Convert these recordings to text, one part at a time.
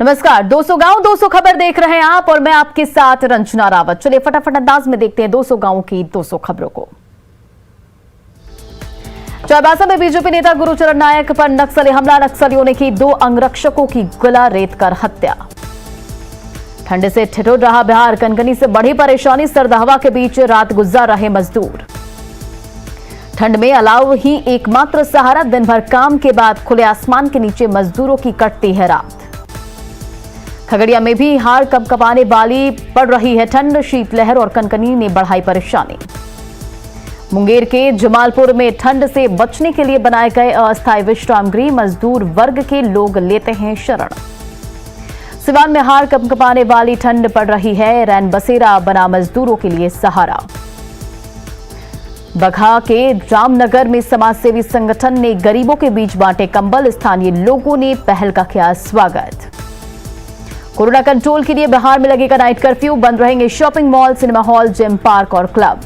नमस्कार, 200 गांव 200 खबर देख रहे हैं आप और मैं आपके साथ रंजना रावत। चलिए फटाफट अंदाज में देखते हैं 200 गांवों की 200 खबरों को। चाईबासा में बीजेपी नेता गुरुचरण नायक पर नक्सली हमला, नक्सलियों ने की 2 अंगरक्षकों की गला रेत कर हत्या। ठंड से ठिठुर रहा बिहार, कनकनी से बढ़ी परेशानी, सर्द हवा के बीच रात गुजार रहे मजदूर। ठंड में अलाव ही एकमात्र सहारा, दिन भर काम के बाद खुले आसमान के नीचे मजदूरों की कटती है रात। खगड़िया में भी हाड़ कंपकपाने वाली पड़ रही है ठंड, शीतलहर और कनकनी ने बढ़ाई परेशानी। मुंगेर के जमालपुर में ठंड से बचने के लिए बनाए गए अस्थायी विश्राम गृह, मजदूर वर्ग के लोग लेते हैं शरण। सिवान में हाड़ कंपकपाने वाली ठंड पड़ रही है, रैन बसेरा बना मजदूरों के लिए सहारा। बघा के रामनगर में समाजसेवी संगठन ने गरीबों के बीच बांटे कंबल, स्थानीय लोगों ने पहल का किया स्वागत। कोरोना कंट्रोल के लिए बिहार में लगेगा नाइट कर्फ्यू, बंद रहेंगे shopping mall, cinema hall, gym, park और क्लब।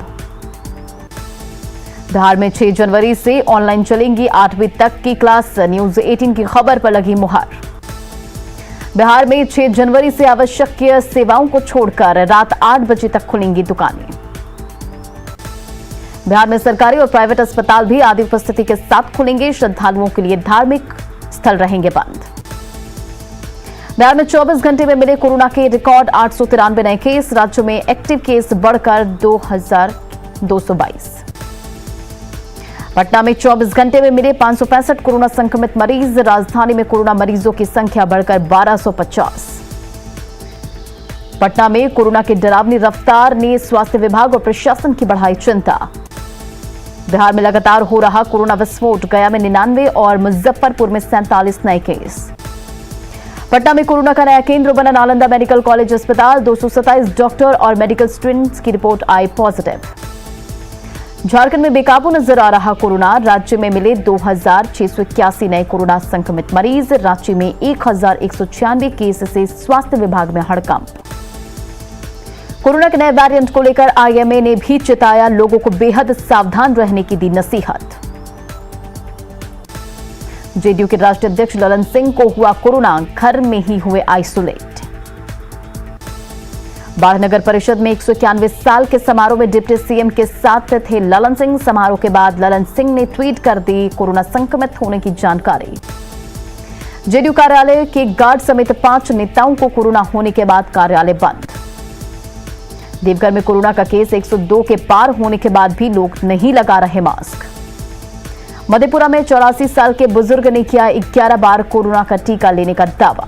बिहार में 6 जनवरी से ऑनलाइन चलेंगी 8वीं तक की क्लास, न्यूज 18 की खबर पर लगी मुहर। बिहार में 6 जनवरी से आवश्यक सेवाओं को छोड़कर रात 8 बजे तक खुलेंगी दुकानें। बिहार में सरकारी और प्राइवेट अस्पताल भी आधी उपस्थिति के साथ खुलेंगे, श्रद्धालुओं के लिए धार्मिक स्थल रहेंगे बंद। बिहार में 24 घंटे में मिले कोरोना के रिकॉर्ड 893 नए केस, राज्य में एक्टिव केस बढ़कर 2222। पटना में 24 घंटे में मिले 565 कोरोना संक्रमित मरीज, राजधानी में कोरोना मरीजों की संख्या बढ़कर 1250। पटना में कोरोना की डरावनी रफ्तार ने स्वास्थ्य विभाग और प्रशासन की बढ़ाई चिंता। बिहार में लगातार हो रहा कोरोना विस्फोट, गया में 99 और मुजफ्फरपुर में 47 नए केस। पटना में कोरोना का नया केंद्र बना नालंदा मेडिकल कॉलेज अस्पताल, 227 डॉक्टर और मेडिकल स्टूडेंट्स की रिपोर्ट आई पॉजिटिव। झारखंड में बेकाबू नजर आ रहा कोरोना, राज्य में मिले 2681 नए कोरोना संक्रमित मरीज, रांची में 1196 केस से स्वास्थ्य विभाग में हड़कंप। कोरोना के नए वेरिएंट को लेकर आईएमए ने भी चेताया, लोगों को बेहद सावधान रहने की दी नसीहत। जेडीयू के राष्ट्रीय अध्यक्ष ललन सिंह को हुआ कोरोना, घर में ही हुए आइसोलेट। बाढ़ नगर परिषद में 191 साल के समारोह में डिप्टी सीएम के साथ थे ललन सिंह। समारोह के बाद ललन सिंह ने ट्वीट कर दी कोरोना संक्रमित होने की जानकारी। जेडीयू कार्यालय के गार्ड समेत 5 नेताओं को कोरोना होने के बाद कार्यालय बंद। देवघर में कोरोना का केस 102 के पार होने के बाद भी लोग नहीं लगा रहे मास्क। मधेपुरा में 84 साल के बुजुर्ग ने किया 11 बार कोरोना का टीका लेने का दावा।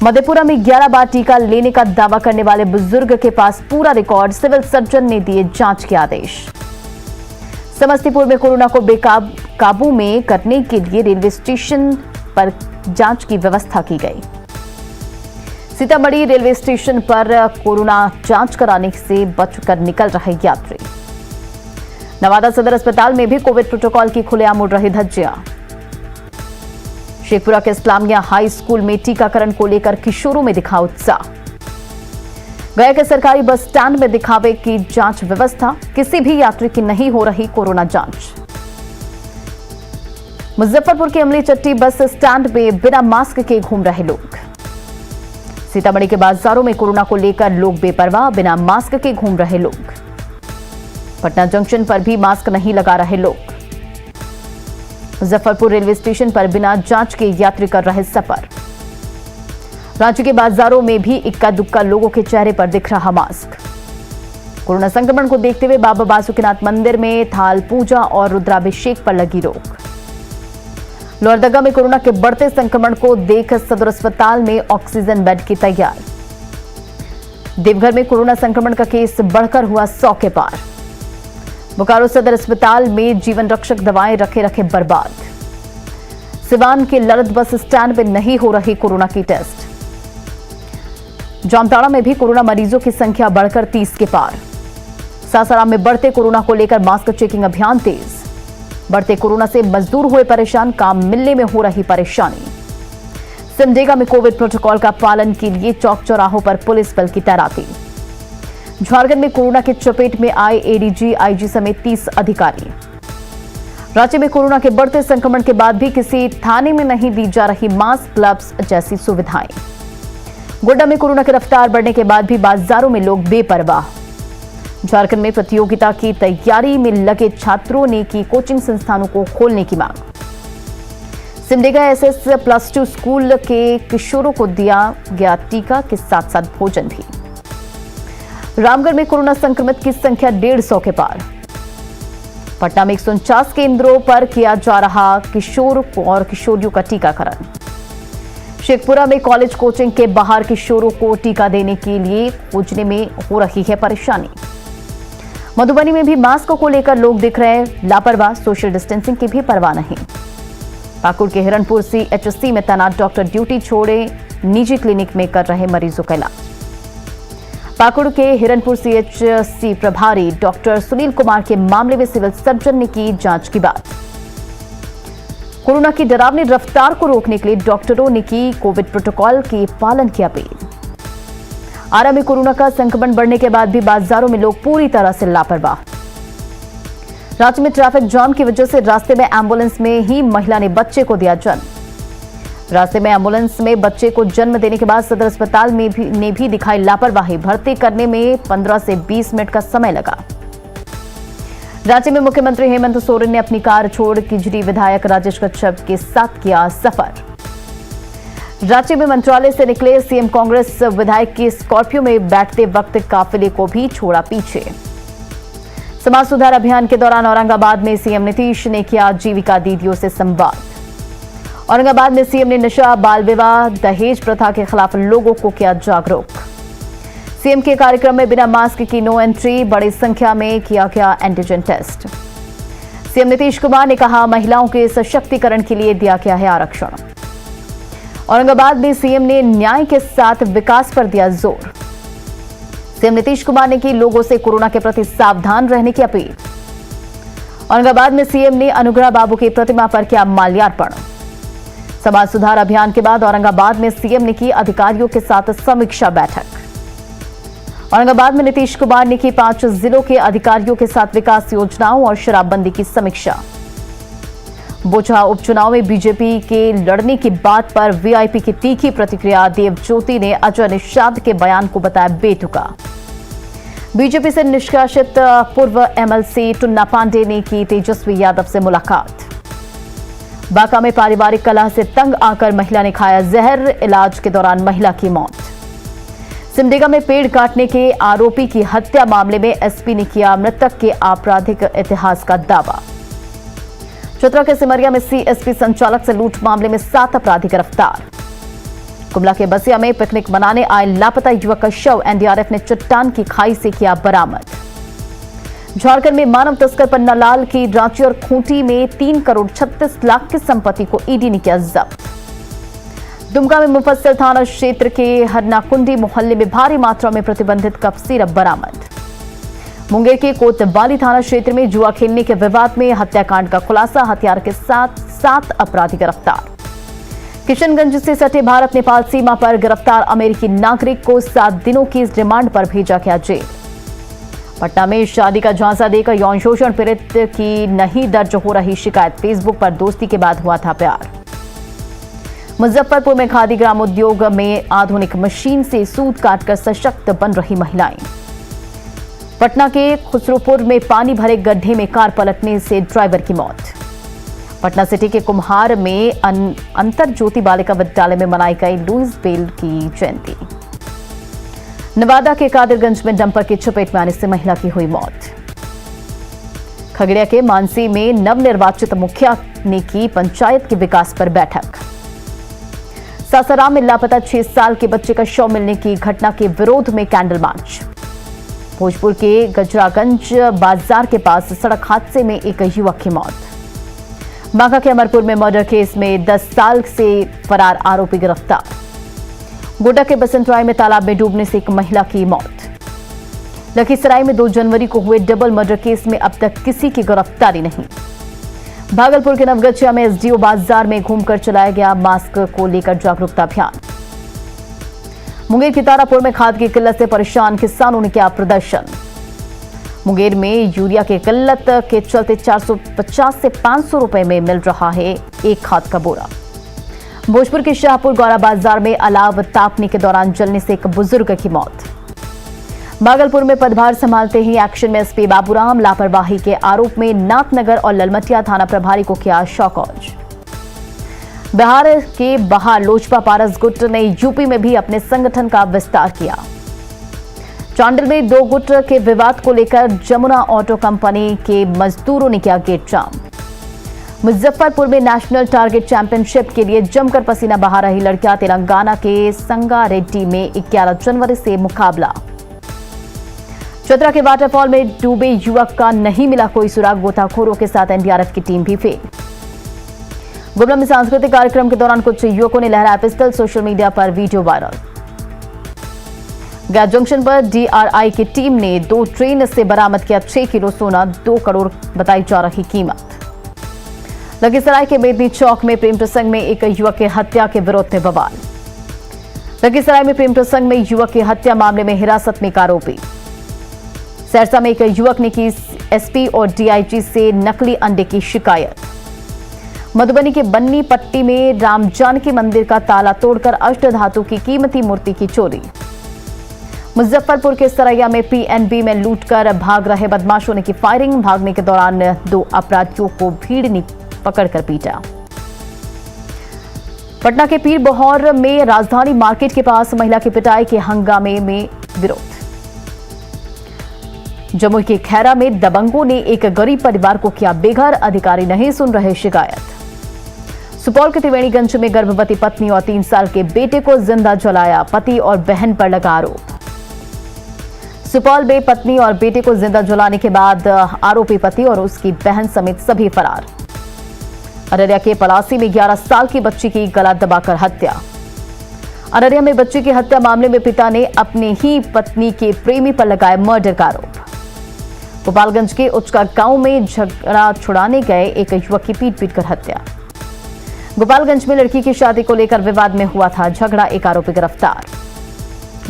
मधेपुरा में 11 बार टीका लेने का दावा करने वाले बुजुर्ग के पास पूरा रिकॉर्ड, सिविल सर्जन ने दिए जांच के आदेश। समस्तीपुर में कोरोना को बेकाबू में करने के लिए रेलवे स्टेशन पर जांच की व्यवस्था की गई। सीतामढ़ी रेलवे स्टेशन पर कोरोना जांच कराने से बचकर निकल रहे यात्री। नवादा सदर अस्पताल में भी कोविड प्रोटोकॉल की खुलेआम उड़ रही धज्जियां। शेखपुरा के इस्लामिया हाई स्कूल में टीकाकरण को लेकर किशोरों में दिखा उत्साह। गया के सरकारी बस स्टैंड में दिखावे की जांच व्यवस्था, किसी भी यात्री की नहीं हो रही कोरोना जांच। मुजफ्फरपुर के अमली चट्टी बस स्टैंड में बिना मास्क के घूम रहे लोग। सीतामढ़ी के बाजारों में कोरोना को लेकर लोग बेपरवाह, बिना मास्क के घूम रहे लोग। पटना जंक्शन पर भी मास्क नहीं लगा रहे लोग। मुजफ्फरपुर रेलवे स्टेशन पर बिना जांच के यात्री कर रहे सफर। रांची के बाजारों में भी इक्का दुक्का लोगों के चेहरे पर दिख रहा मास्क। कोरोना संक्रमण को देखते हुए बाबा बासुकीनाथ मंदिर में थाल पूजा और रुद्राभिषेक पर लगी रोक। लोहरदगा में कोरोना के बढ़ते संक्रमण को देख सदर अस्पताल में ऑक्सीजन बेड की तैयार। देवघर में कोरोना संक्रमण का केस बढ़कर हुआ 100 के पार। बोकारो सदर अस्पताल में जीवन रक्षक दवाएं रखे बर्बाद। सिवान के ललित बस स्टैंड में नहीं हो रही कोरोना की टेस्ट। जामताड़ा में भी कोरोना मरीजों की संख्या बढ़कर 30 के पार। सासाराम में बढ़ते कोरोना को लेकर मास्क चेकिंग अभियान तेज। बढ़ते कोरोना से मजदूर हुए परेशान, काम मिलने में हो रही परेशानी। सिमडेगा में कोविड प्रोटोकॉल का पालन के लिए चौक चौराहों पर पुलिस बल की तैनाती। झारखंड में कोरोना की चपेट में आए एडीजी, आईजी समेत 30 अधिकारी। राज्य में कोरोना के बढ़ते संक्रमण के बाद भी किसी थाने में नहीं दी जा रही मास्क, ग्लव्स जैसी सुविधाएं। गोड्डा में कोरोना की रफ्तार बढ़ने के बाद भी बाजारों में लोग बेपरवाह। झारखंड में प्रतियोगिता की तैयारी में लगे छात्रों ने की कोचिंग संस्थानों को खोलने की मांग। सिमडेगा SS+2 स्कूल के किशोरों को दिया गया टीका के साथ साथ भोजन भी। रामगढ़ में कोरोना संक्रमित की संख्या 150 के पार। पटना में 149 केंद्रों पर किया जा रहा किशोर और किशोरियों का टीकाकरण। शेखपुरा में कॉलेज कोचिंग के बाहर किशोरों को टीका देने के लिए खोजने में हो रही है परेशानी। मधुबनी में भी मास्क को लेकर लोग दिख रहे लापरवाह, सोशल डिस्टेंसिंग की भी परवाह नहीं। पाकुड़ के हिरणपुर CHC में तैनात डॉक्टर ड्यूटी छोड़े निजी क्लिनिक में कर रहे मरीजों का इलाज। पाकुड़ के हिरणपुर CHC प्रभारी डॉक्टर सुनील कुमार के मामले में सिविल सर्जन ने की जांच की बात। कोरोना की डरावनी रफ्तार को रोकने के लिए डॉक्टरों ने की कोविड प्रोटोकॉल के पालन की अपील। आरा में कोरोना का संक्रमण बढ़ने के बाद भी बाजारों में लोग पूरी तरह से लापरवाह। राज्य में ट्रैफिक जाम की वजह से रास्ते में एम्बुलेंस में ही महिला ने बच्चे को दिया जन्म। रास्ते में एम्बुलेंस में बच्चे को जन्म देने के बाद सदर अस्पताल में भी दिखाई लापरवाही। भर्ती करने में 15 से 20 मिनट का समय लगा। राज्य में मुख्यमंत्री हेमंत सोरेन ने अपनी कार छोड़ किजरी विधायक राजेश कच्छप के साथ किया सफर। राज्य में मंत्रालय से निकले सीएम कांग्रेस विधायक की स्कॉर्पियो में बैठते वक्त काफिले को भी छोड़ा पीछे। समाज सुधार अभियान के दौरान औरंगाबाद में सीएम नीतीश ने किया जीविका दीदियों से संवाद। औरंगाबाद में सीएम ने नशा, बाल विवाह, दहेज प्रथा के खिलाफ लोगों को किया जागरूक। सीएम के कार्यक्रम में बिना मास्क की नो एंट्री, बड़ी संख्या में किया गया antigen test. CM Nitish Kumar ने कहा महिलाओं के सशक्तिकरण के लिए दिया गया है आरक्षण। औरंगाबाद में सीएम ने न्याय के साथ विकास पर दिया जोर। सीएम नीतीश कुमार ने की लोगों से कोरोना के प्रति सावधान रहने की अपील। औरंगाबाद में सीएम ने अनुग्रह बाबू की प्रतिमा पर किया माल्यार्पण। समाज सुधार अभियान के बाद औरंगाबाद में सीएम ने की अधिकारियों के साथ समीक्षा बैठक। औरंगाबाद में नीतीश कुमार ने की 5 जिलों के अधिकारियों के साथ विकास योजनाओं और शराबबंदी की समीक्षा। बोचहा उपचुनाव में बीजेपी के लड़ने की बात पर वीआईपी की तीखी प्रतिक्रिया। देवज्योति ने अजय निषाद के बयान को बताया बेतुका। बीजेपी से निष्कासित पूर्व MLC टुन्ना पांडे ने की तेजस्वी यादव से मुलाकात। बांका में पारिवारिक कलह से तंग आकर महिला ने खाया जहर, इलाज के दौरान महिला की मौत। सिमडेगा में पेड़ काटने के आरोपी की हत्या मामले में एसपी ने किया मृतक के आपराधिक इतिहास का दावा। चतरा के सिमरिया में CSP संचालक से लूट मामले में 7 अपराधी गिरफ्तार। कुमला के बसिया में पिकनिक मनाने आए लापता युवक का शव एनडीआरएफ ने चट्टान की खाई से किया बरामद। झारखंड में मानव तस्कर पन्ना लाल की रांची और खूंटी में 3 करोड़ 36 लाख की संपत्ति को ईडी ने किया जब्त। दुमका में मुफस्सिल थाना क्षेत्र के हरनाकुंडी मोहल्ले में भारी मात्रा में प्रतिबंधित कफ सिरप बरामद। मुंगेर के कोतवाली थाना क्षेत्र में जुआ खेलने के विवाद में हत्याकांड का खुलासा, हथियार के साथ 7 अपराधी गिरफ्तार। किशनगंज से सटे भारत नेपाल सीमा पर गिरफ्तार अमेरिकी नागरिक को 7 दिनों की रिमांड पर भेजा गया जेल। पटना में शादी का झांसा देकर यौन शोषण पीड़ित की नहीं दर्ज हो रही शिकायत। फेसबुक पर दोस्ती के बाद हुआ था प्यार। मुजफ्फरपुर में खादी ग्रामोद्योग में आधुनिक मशीन से सूत काटकर सशक्त बन रही महिलाएं। पटना के खुसरूपुर में पानी भरे गड्ढे में कार पलटने से ड्राइवर की मौत। पटना सिटी के कुम्हार में अंतर ज्योति बालिका विद्यालय में मनाई गई लुइस बेल की जयंती। नवादा के कादिरगंज में डंपर की चपेट में आने से महिला की हुई मौत। खगड़िया के मानसी में नवनिर्वाचित मुखिया ने की पंचायत के विकास पर बैठक। सासाराम में लापता 6 साल के बच्चे का शव मिलने की घटना के विरोध में कैंडल मार्च। भोजपुर के गजरागंज बाजार के पास सड़क हादसे में एक युवक की मौत। बांका के अमरपुर में मर्डर केस में 10 साल से फरार आरोपी गिरफ्तार। गोड्डा के बसंतराय में तालाब में डूबने से एक महिला की मौत। लखीसराय में 2 जनवरी को हुए डबल मर्डर केस में अब तक किसी की गिरफ्तारी नहीं। भागलपुर के नवगछिया में एसडीओ बाजार में घूमकर चलाया गया मास्क को लेकर जागरूकता अभियान। मुंगेर के तारापुर में खाद की किल्लत से परेशान किसानों ने किया प्रदर्शन। मुंगेर में यूरिया की किल्लत के चलते 450 से 500 रुपए में मिल रहा है एक खाद का बोरा। भोजपुर के शाहपुर गौरा बाजार में अलाव तापने के दौरान जलने से एक बुजुर्ग की मौत। भागलपुर में पदभार संभालते ही एक्शन में एसपी बाबूराम, लापरवाही के आरोप में नाथनगर और ललमटिया थाना प्रभारी को किया शौकौज। बिहार के बाहर लोजपा पारस गुट ने यूपी में भी अपने संगठन का विस्तार किया। चांडिल में 2 गुट के विवाद को लेकर जमुना ऑटो कंपनी के मजदूरों ने किया गेट जाम। मुजफ्फरपुर में नेशनल टारगेट चैंपियनशिप के लिए जमकर पसीना बहा रही लड़कियां, तेलंगाना के संगारेड्डी में 11 जनवरी से मुकाबला। चतरा के वाटरफॉल में डूबे युवक का नहीं मिला कोई सुराग, गोताखोरों के साथ एनडीआरएफ की टीम भी फेल। गुमला में सांस्कृतिक कार्यक्रम के दौरान कुछ युवकों ने लहराया पिस्टल, सोशल मीडिया पर वीडियो वायरल। गैस जंक्शन पर डीआरआई की टीम ने 2 ट्रेन से बरामद किया 6 किलो सोना, 2 करोड़ बताई जा रही कीमत। लखीसराय के मेदनी चौक में प्रेम प्रसंग में एक युवक की हत्या के विरोध में बवाल। लखीसराय में प्रेम प्रसंग में युवक की हत्या मामले में हिरासत में एक आरोपी। सहरसा में एक युवक ने की एसपी और डीआईजी से नकली अंडे की शिकायत। मधुबनी के बन्नी पट्टी में राम जानकी मंदिर का ताला तोड़कर अष्टधातु की कीमती मूर्ति की चोरी। मुजफ्फरपुर के सरैया में पीएनबी में लूटकर भाग रहे बदमाशों ने की फायरिंग, भागने के दौरान 2 अपराधियों को भीड़ ने पकड़कर पीटा। पटना के पीर बहौर में राजधानी मार्केट के पास महिला की पिटाई के हंगामे में विरोध। जमुई के खैरा में दबंगों ने एक गरीब परिवार को किया बेघर, अधिकारी नहीं सुन रहे शिकायत। सुपौल के त्रिवेणीगंज में गर्भवती पत्नी और 3 साल के बेटे को जिंदा जलाया, पति और बहन पर लगा आरोप। सुपौल में पत्नी और बेटे को जिंदा जलाने के बाद आरोपी पति और उसकी बहन समेत सभी फरार। अररिया के पलासी में 11 साल की बच्ची की गला दबाकर हत्या। अररिया में बच्ची की हत्या मामले में पिता ने अपनी ही पत्नी के प्रेमी पर लगाया मर्डर का आरोप। गोपालगंज के उचका गांव में झगड़ा छुड़ाने गए एक युवक की पीट कर हत्या। गोपालगंज में लड़की की शादी को लेकर विवाद में हुआ था झगड़ा, एक आरोपी गिरफ्तार।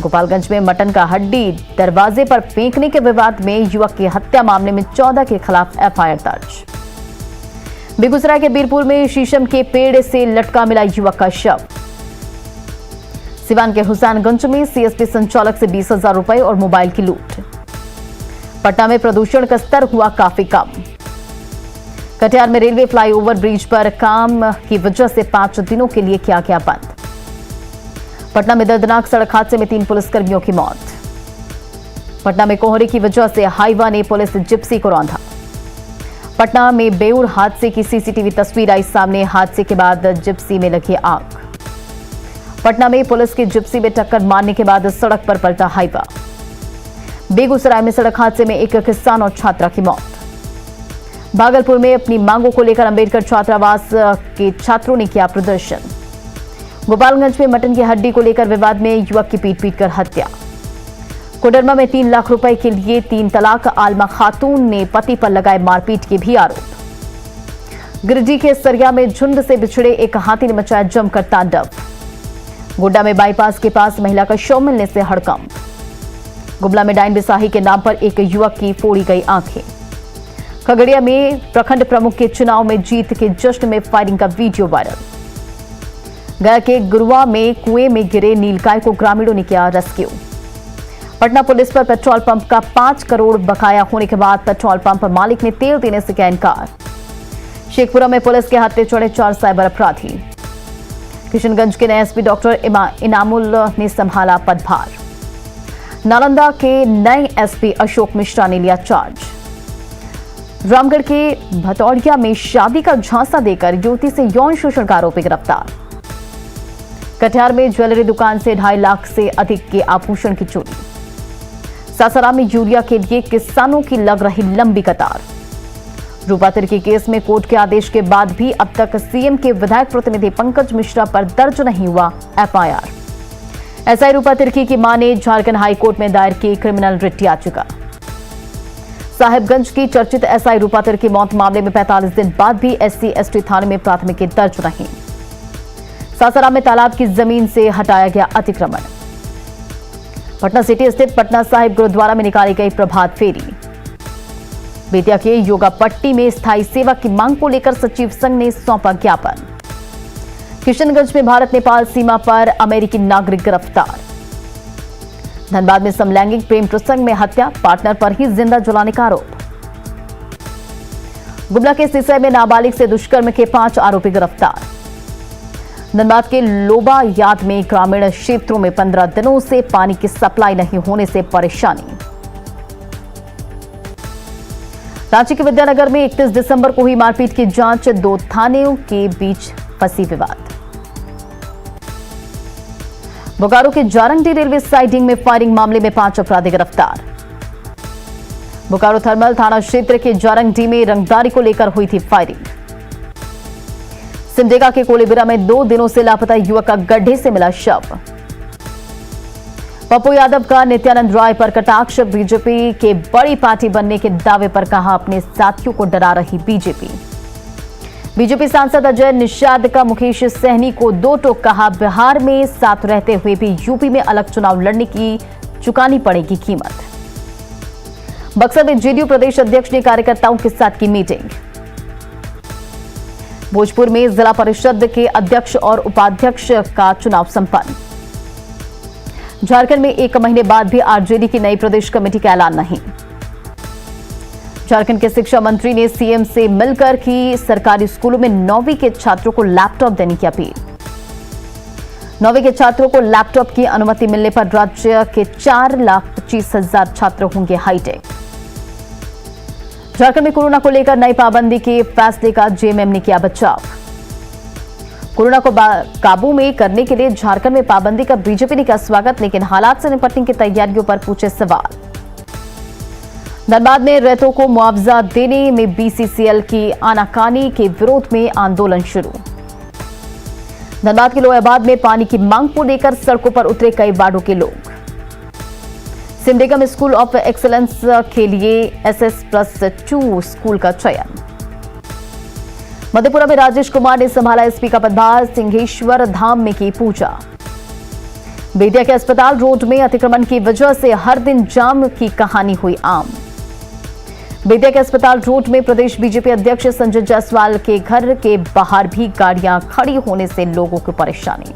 गोपालगंज में मटन का हड्डी दरवाजे पर फेंकने के विवाद में युवक की हत्या मामले में 14 के खिलाफ एफआईआर दर्ज। बेगूसराय के बीरपुर में शीशम के पेड़ से लटका मिला युवक का शव। सिवान के हुसैनगंज में सीएसपी संचालक से 20,000 रुपए और मोबाइल की लूट। पटना में प्रदूषण का स्तर हुआ काफी कम। कटिहार में रेलवे फ्लाईओवर ब्रिज पर काम की वजह से 5 दिनों के लिए किया गया बंद। पटना में दर्दनाक सड़क हादसे में 3 पुलिसकर्मियों की मौत। पटना में कोहरे की वजह से हाईवा ने पुलिस जिप्सी को रौंदा। पटना में बेउर हादसे की सीसीटीवी तस्वीर आई सामने, हादसे के बाद जिप्सी में लगी आग। पटना में पुलिस की जिप्सी में टक्कर मारने के बाद सड़क पर पलटा हाईवा। बेगूसराय में सड़क हादसे में एक किसान और छात्रा की मौत। भागलपुर में अपनी मांगों को लेकर अंबेडकर छात्रावास के छात्रों ने किया प्रदर्शन। गोपालगंज में मटन की हड्डी को लेकर विवाद में युवक की पीट कर हत्या। कोडरमा में 3 लाख रुपए के लिए 3 तलाक, आलमा खातून ने पति पर लगाए मारपीट के भी आरोप। गिरिडीह के सरिया में झुंड से बिछड़े एक हाथी ने मचाया जमकर तांडव। गोड्डा में बाईपास के पास महिला का शव मिलने से हड़कंप। गुमला में डायन बिसाही के नाम पर एक युवक की फोड़ी गई आंखें। खगड़िया में प्रखंड प्रमुख के चुनाव में जीत के जश्न में फायरिंग का वीडियो वायरल। गया के गुरुआ में कुएं में गिरे नीलगाय को ग्रामीणों ने किया रेस्क्यू। पटना पुलिस पर पेट्रोल पंप का 5 करोड़ बकाया होने के बाद पेट्रोल पंप मालिक ने तेल देने से किया इनकार। शेखपुरा में पुलिस के हाथे चढ़े 4 साइबर अपराधी। किशनगंज के नए एसपी डॉक्टर इनामुल ने संभाला पदभार। नालंदा के नए एसपी अशोक मिश्रा ने लिया चार्ज। रामगढ़ के भतौड़िया में शादी का झांसा देकर युवती से यौन शोषण का आरोपी गिरफ्तार। कटिहार में ज्वेलरी दुकान से 2.5 लाख से अधिक के आभूषण की चोरी। सासाराम में यूरिया के लिए किसानों की लग रही लंबी कतार। रूपा तिर्की केस में कोर्ट के आदेश के बाद भी अब तक सीएम के विधायक प्रतिनिधि पंकज मिश्रा पर दर्ज नहीं हुआ एफआईआर। एसआई रूपा तिर्की की मां ने झारखंड हाईकोर्ट में दायर की क्रिमिनल रिट याचिका। साहिबगंज की चर्चित एसआई रूपा तिर्की मौत मामले में 45 दिन बाद भी SC/ST थाने में प्राथमिकी दर्ज नहीं। सासाराम में तालाब की जमीन से हटाया गया अतिक्रमण। पटना सिटी स्थित पटना साहिब गुरुद्वारा में निकाली गई प्रभात फेरी। बेतिया के योगा पट्टी में स्थायी सेवा की मांग को लेकर सचिव संघ ने सौंपा ज्ञापन। किशनगंज में भारत नेपाल सीमा पर अमेरिकी नागरिक गिरफ्तार। धनबाद में समलैंगिक प्रेम प्रसंग में हत्या, पार्टनर पर ही जिंदा जलाने का आरोप। गुमला के सिसई में नाबालिग से दुष्कर्म के 5 आरोपी गिरफ्तार। धनबाद के लोबा याद में ग्रामीण क्षेत्रों में 15 दिनों से पानी की सप्लाई नहीं होने से परेशानी। रांची के विद्यानगर में 31 दिसंबर को हुई मारपीट की जांच, 2 थानों के बीच फंसी विवाद। बोकारो के जारंगडी रेलवे साइडिंग में फायरिंग मामले में 5 अपराधी गिरफ्तार। बोकारो थर्मल थाना क्षेत्र के जारंगडी में रंगदारी को लेकर हुई थी फायरिंग। सिमडेगा के कोलेबिरा में 2 दिनों से लापता युवक का गड्ढे से मिला शव। पप्पू यादव का नित्यानंद राय पर कटाक्ष, बीजेपी के बड़ी पार्टी बनने के दावे पर कहा अपने साथियों को डरा रही बीजेपी। बीजेपी सांसद अजय निषाद का मुकेश सहनी को 2 टोक कहा, बिहार में साथ रहते हुए भी यूपी में अलग चुनाव लड़ने की चुकानी पड़ेगी कीमत। बक्सर में जेडीयू प्रदेश अध्यक्ष ने कार्यकर्ताओं के साथ की मीटिंग। भोजपुर में जिला परिषद के अध्यक्ष और उपाध्यक्ष का चुनाव संपन्न। झारखंड में 1 महीने बाद भी आरजेडी की नई प्रदेश कमेटी का ऐलान नहीं। झारखंड के शिक्षा मंत्री ने सीएम से मिलकर की सरकारी स्कूलों में 9वीं के छात्रों को लैपटॉप देने की अपील। 9वीं के छात्रों को लैपटॉप की अनुमति मिलने पर राज्य के 4,25,000 छात्र होंगे हाईटेक। झारखंड में कोरोना को लेकर नई पाबंदी के फैसले का जेएमएम ने किया बचाव। कोरोना को काबू में करने के लिए झारखंड में पाबंदी का बीजेपी ने किया स्वागत, लेकिन हालात से निपटने की तैयारियों पर पूछे सवाल। धनबाद में रेतों को मुआवजा देने में बीसीसीएल की आनाकानी के विरोध में आंदोलन शुरू। धनबाद के लोहाबाद में पानी की मांग को लेकर सड़कों पर उतरे कई वार्डों के लोग। सिमडेगा में स्कूल ऑफ एक्सीलेंस के लिए SS+2 स्कूल का चयन। मधेपुरा में राजेश कुमार ने संभाला एसपी का पदभार, सिंहेश्वर धाम में की पूजा। बेतिया के अस्पताल रोड में अतिक्रमण की वजह से हर दिन जाम की कहानी हुई आम। बेतिया के अस्पताल रोड में प्रदेश बीजेपी अध्यक्ष संजय जायसवाल के घर के बाहर भी गाड़ियां खड़ी होने से लोगों को परेशानी।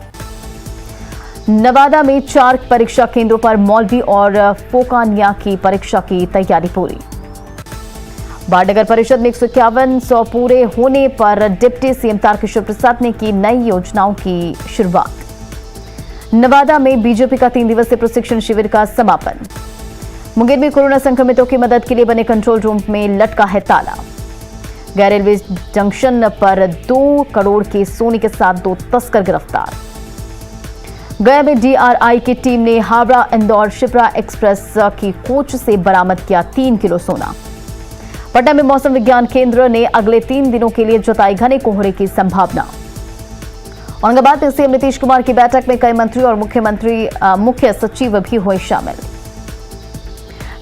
नवादा में 4 परीक्षा केंद्रों पर मौलवी और फोकानिया की परीक्षा की तैयारी पूरी। बाढ़ नगर परिषद में 151 पूरे होने पर डिप्टी सीएम तारकिशोर प्रसाद ने की नई योजनाओं की शुरुआत। नवादा में बीजेपी का 3 दिवसीय प्रशिक्षण शिविर का समापन। मुंगेर में कोरोना संक्रमितों की मदद के लिए बने कंट्रोल रूम में लटका है ताला। गया रेलवे जंक्शन पर 2 करोड़ के सोने के साथ 2 तस्कर गिरफ्तार। गया में डीआरआई की टीम ने हावड़ा इंदौर शिप्रा एक्सप्रेस की कोच से बरामद किया 3 किलो सोना। पटना में मौसम विज्ञान केंद्र ने अगले 3 दिनों के लिए जताई घने कोहरे की संभावना। औरंगाबाद में सीएम नीतीश कुमार की बैठक में कई मंत्री और मुख्य सचिव भी हुए शामिल।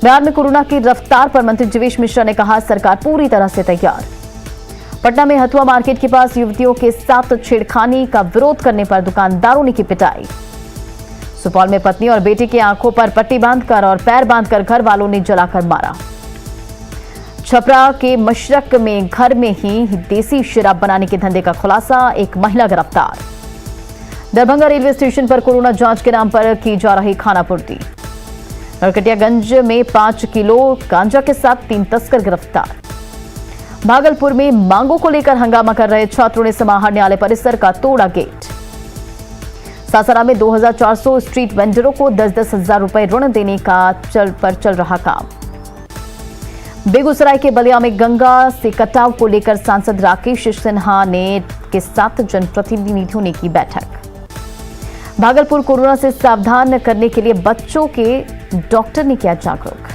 बिहार में कोरोना की रफ्तार पर मंत्री जीवेश मिश्रा ने कहा, सरकार पूरी तरह से तैयार। पटना में हथुआ मार्केट के पास युवतियों के साथ छेड़खानी का विरोध करने पर दुकानदारों ने की पिटाई। सुपौल में पत्नी और बेटे की आंखों पर पट्टी बांधकर और पैर बांधकर घर वालों ने जलाकर मारा। छपरा के मशरक में घर में ही देसी शराब बनाने के धंधे का खुलासा, 1 महिला गिरफ्तार। दरभंगा रेलवे स्टेशन पर कोरोना जांच के नाम पर की जा रही खानापूर्ति। नरकटियागंज में 5 किलो गांजा के साथ 3 तस्कर गिरफ्तार। भागलपुर में मांगों को लेकर हंगामा कर रहे छात्रों ने समाहर न्यायालय परिसर का तोड़ा गेट। सासाराम में 2400 स्ट्रीट वेंडरों को 10-10 हजार रुपए ऋण देने का चल रहा काम। बेगूसराय के बलिया में गंगा से कटाव को लेकर सांसद राकेश सिन्हा के साथ जनप्रतिनिधियों ने की बैठक। भागलपुर कोरोना से सावधान करने के लिए बच्चों के डॉक्टर ने किया जागरूक।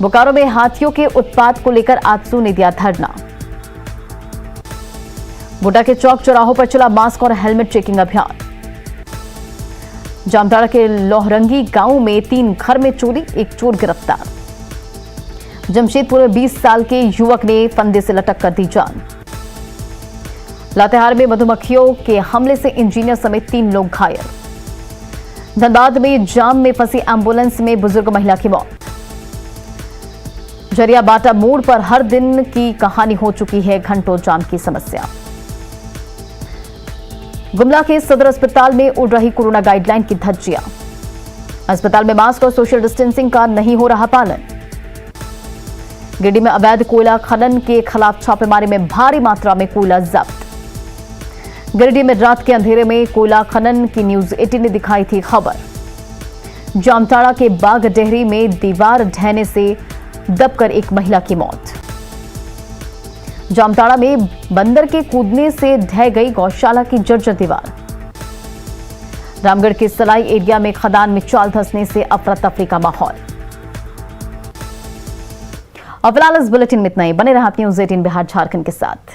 बोकारो में हाथियों के उत्पात को लेकर आजसू ने दिया धरना। गोड्डा के चौक चौराहों पर चला मास्क और हेलमेट चेकिंग अभियान। जामताड़ा के लोहरंगी गांव में 3 घर में चोरी, 1 चोर गिरफ्तार। जमशेदपुर में 20 साल के युवक ने फंदे से लटक कर दी जान। लातेहार में मधुमक्खियों के हमले से इंजीनियर समेत 3 लोग घायल। धनबाद में जाम में फंसी एम्बुलेंस में बुजुर्ग महिला की मौत। जरिया बाटा मोड़ पर हर दिन की कहानी हो चुकी है घंटों जाम की समस्या। गुमला के सदर अस्पताल में उड़ रही कोरोना गाइडलाइन की धज्जियां। अस्पताल में मास्क और सोशल डिस्टेंसिंग का नहीं हो रहा पालन। गिरिडीह में अवैध कोयला खनन के खिलाफ छापेमारी में भारी मात्रा में कोयला जब्त। गिरिडीह में रात के अंधेरे में कोयला खनन की न्यूज 18 ने दिखाई थी खबर। जामताड़ा के बाग डेहरी में दीवार ढहने से दबकर एक महिला की मौत। जामताड़ा में बंदर के कूदने से ढह गई गौशाला की जर्जर दीवार। रामगढ़ के सलाई एरिया में खदान में चाल धंसने से अफरा तफरी का माहौल। और फिलहाल इस बुलेटिन में इतना ही। बने रहा न्यूज़ 18 बिहार झारखंड के साथ।